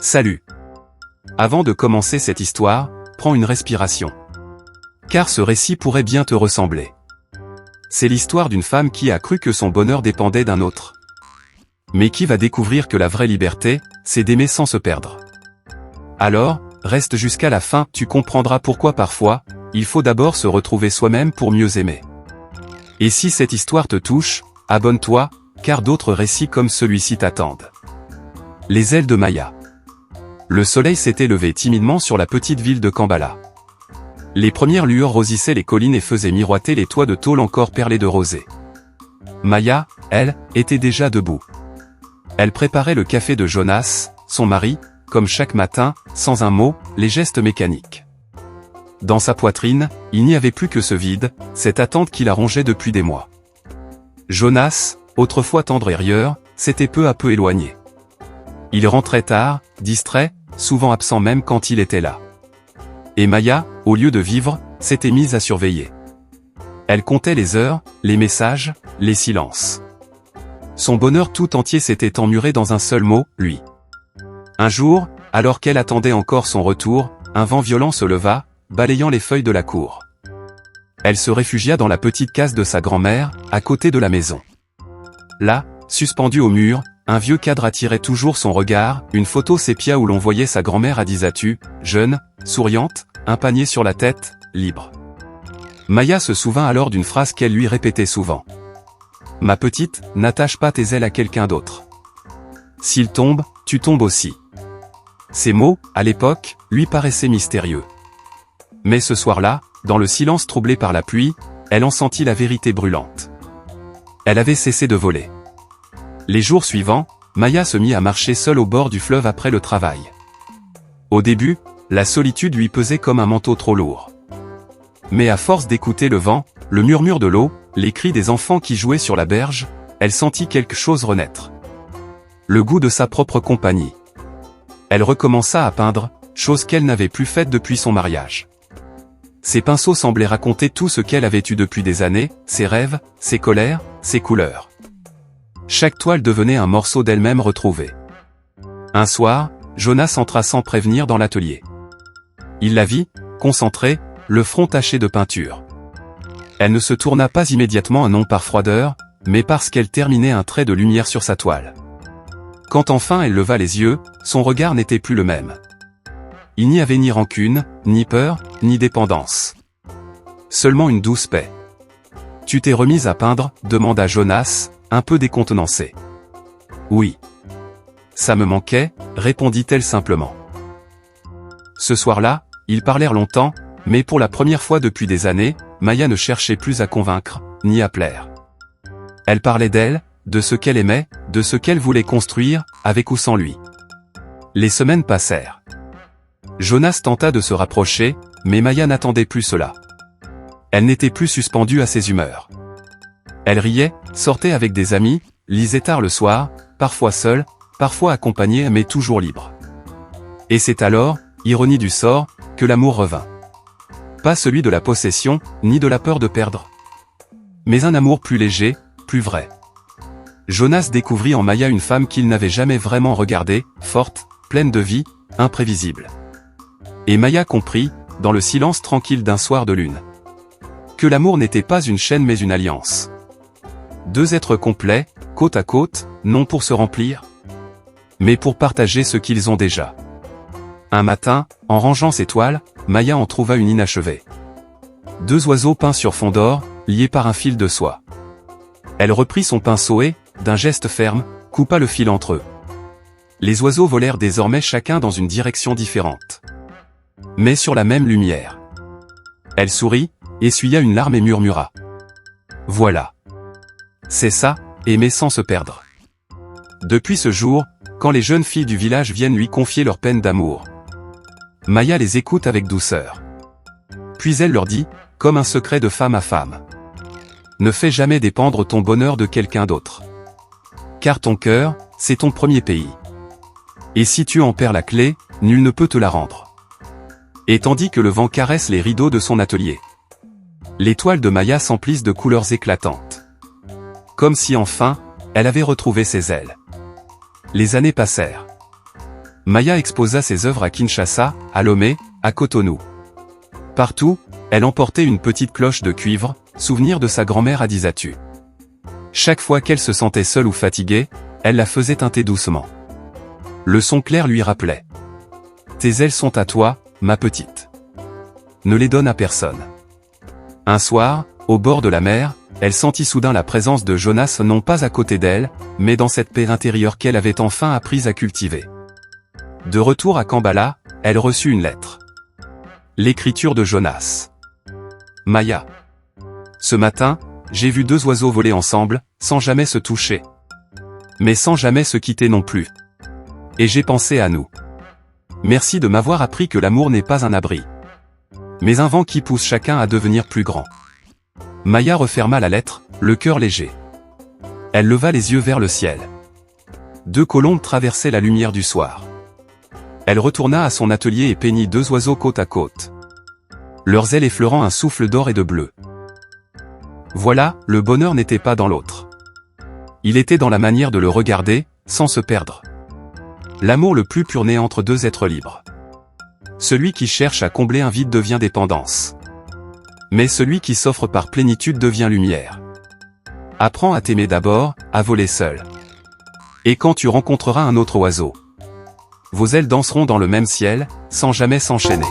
Salut. Avant de commencer cette histoire, prends une respiration. Car ce récit pourrait bien te ressembler. C'est l'histoire d'une femme qui a cru que son bonheur dépendait d'un autre. Mais qui va découvrir que la vraie liberté, c'est d'aimer sans se perdre. Alors, reste jusqu'à la fin, tu comprendras pourquoi parfois, il faut d'abord se retrouver soi-même pour mieux aimer. Et si cette histoire te touche, abonne-toi, car d'autres récits comme celui-ci t'attendent. Les ailes de Maya. Le soleil s'était levé timidement sur la petite ville de Kambala. Les premières lueurs rosissaient les collines et faisaient miroiter les toits de tôle encore perlés de rosée. Maya, elle, était déjà debout. Elle préparait le café de Jonas, son mari, comme chaque matin, sans un mot, les gestes mécaniques. Dans sa poitrine, il n'y avait plus que ce vide, cette attente qui la rongeait depuis des mois. Jonas, autrefois tendre et rieur, s'était peu à peu éloigné. Il rentrait tard, distrait, souvent absent même quand il était là. Et Maya, au lieu de vivre, s'était mise à surveiller. Elle comptait les heures, les messages, les silences. Son bonheur tout entier s'était emmuré dans un seul mot, lui. Un jour, alors qu'elle attendait encore son retour, un vent violent se leva, balayant les feuilles de la cour. Elle se réfugia dans la petite case de sa grand-mère, à côté de la maison. Là, suspendu au mur, un vieux cadre attirait toujours son regard, une photo sépia où l'on voyait sa grand-mère à Disatu, jeune, souriante, un panier sur la tête, libre. Maya se souvint alors d'une phrase qu'elle lui répétait souvent. « Ma petite, n'attache pas tes ailes à quelqu'un d'autre. S'il tombe, tu tombes aussi. » Ces mots, à l'époque, lui paraissaient mystérieux. Mais ce soir-là, dans le silence troublé par la pluie, elle en sentit la vérité brûlante. Elle avait cessé de voler. Les jours suivants, Maya se mit à marcher seule au bord du fleuve après le travail. Au début, la solitude lui pesait comme un manteau trop lourd. Mais à force d'écouter le vent, le murmure de l'eau, les cris des enfants qui jouaient sur la berge, elle sentit quelque chose renaître. Le goût de sa propre compagnie. Elle recommença à peindre, chose qu'elle n'avait plus faite depuis son mariage. Ses pinceaux semblaient raconter tout ce qu'elle avait eu depuis des années, ses rêves, ses colères, ses couleurs. Chaque toile devenait un morceau d'elle-même retrouvé. Un soir, Jonas entra sans prévenir dans l'atelier. Il la vit, concentrée, le front taché de peinture. Elle ne se tourna pas immédiatement, non par froideur, mais parce qu'elle terminait un trait de lumière sur sa toile. Quand enfin elle leva les yeux, son regard n'était plus le même. Il n'y avait ni rancune, ni peur, ni dépendance. Seulement une douce paix. « Tu t'es remise à peindre ?» demanda Jonas, un peu décontenancé. « Oui. »« Ça me manquait » répondit-elle simplement. Ce soir-là, ils parlèrent longtemps, mais pour la première fois depuis des années, Maya ne cherchait plus à convaincre, ni à plaire. Elle parlait d'elle, de ce qu'elle aimait, de ce qu'elle voulait construire, avec ou sans lui. Les semaines passèrent. Jonas tenta de se rapprocher, mais Maya n'attendait plus cela. Elle n'était plus suspendue à ses humeurs. Elle riait, sortait avec des amis, lisait tard le soir, parfois seule, parfois accompagnée mais toujours libre. Et c'est alors, ironie du sort, que l'amour revint. Pas celui de la possession, ni de la peur de perdre. Mais un amour plus léger, plus vrai. Jonas découvrit en Maya une femme qu'il n'avait jamais vraiment regardée, forte, pleine de vie, imprévisible. Et Maya comprit, dans le silence tranquille d'un soir de lune, que l'amour n'était pas une chaîne mais une alliance. Deux êtres complets, côte à côte, non pour se remplir, mais pour partager ce qu'ils ont déjà. Un matin, en rangeant ses toiles, Maya en trouva une inachevée. Deux oiseaux peints sur fond d'or, liés par un fil de soie. Elle reprit son pinceau et, d'un geste ferme, coupa le fil entre eux. Les oiseaux volèrent désormais chacun dans une direction différente. Mais sur la même lumière. Elle sourit, essuya une larme et murmura. « Voilà. C'est ça, aimer sans se perdre. » Depuis ce jour, quand les jeunes filles du village viennent lui confier leurs peines d'amour, Maya les écoute avec douceur. Puis elle leur dit, comme un secret de femme à femme. Ne fais jamais dépendre ton bonheur de quelqu'un d'autre. Car ton cœur, c'est ton premier pays. Et si tu en perds la clé, nul ne peut te la rendre. Et tandis que le vent caresse les rideaux de son atelier, les toiles de Maya s'emplissent de couleurs éclatantes. Comme si enfin, elle avait retrouvé ses ailes. Les années passèrent. Maya exposa ses œuvres à Kinshasa, à Lomé, à Cotonou. Partout, elle emportait une petite cloche de cuivre, souvenir de sa grand-mère Adisatu. Chaque fois qu'elle se sentait seule ou fatiguée, elle la faisait tinter doucement. Le son clair lui rappelait. Tes ailes sont à toi, ma petite. Ne les donne à personne. Un soir, au bord de la mer, elle sentit soudain la présence de Jonas non pas à côté d'elle, mais dans cette paix intérieure qu'elle avait enfin appris à cultiver. De retour à Kambala, elle reçut une lettre. L'écriture de Jonas. Maya. Ce matin, j'ai vu 2 oiseaux voler ensemble, sans jamais se toucher. Mais sans jamais se quitter non plus. Et j'ai pensé à nous. Merci de m'avoir appris que l'amour n'est pas un abri, mais un vent qui pousse chacun à devenir plus grand. Maya referma la lettre, le cœur léger. Elle leva les yeux vers le ciel. 2 colombes traversaient la lumière du soir. Elle retourna à son atelier et peignit 2 oiseaux côte à côte. Leurs ailes effleurant un souffle d'or et de bleu. Voilà, le bonheur n'était pas dans l'autre. Il était dans la manière de le regarder, sans se perdre. L'amour le plus pur naît entre 2 êtres libres. Celui qui cherche à combler un vide devient dépendance. Mais celui qui s'offre par plénitude devient lumière. Apprends à t'aimer d'abord, à voler seul. Et quand tu rencontreras un autre oiseau, vos ailes danseront dans le même ciel, sans jamais s'enchaîner.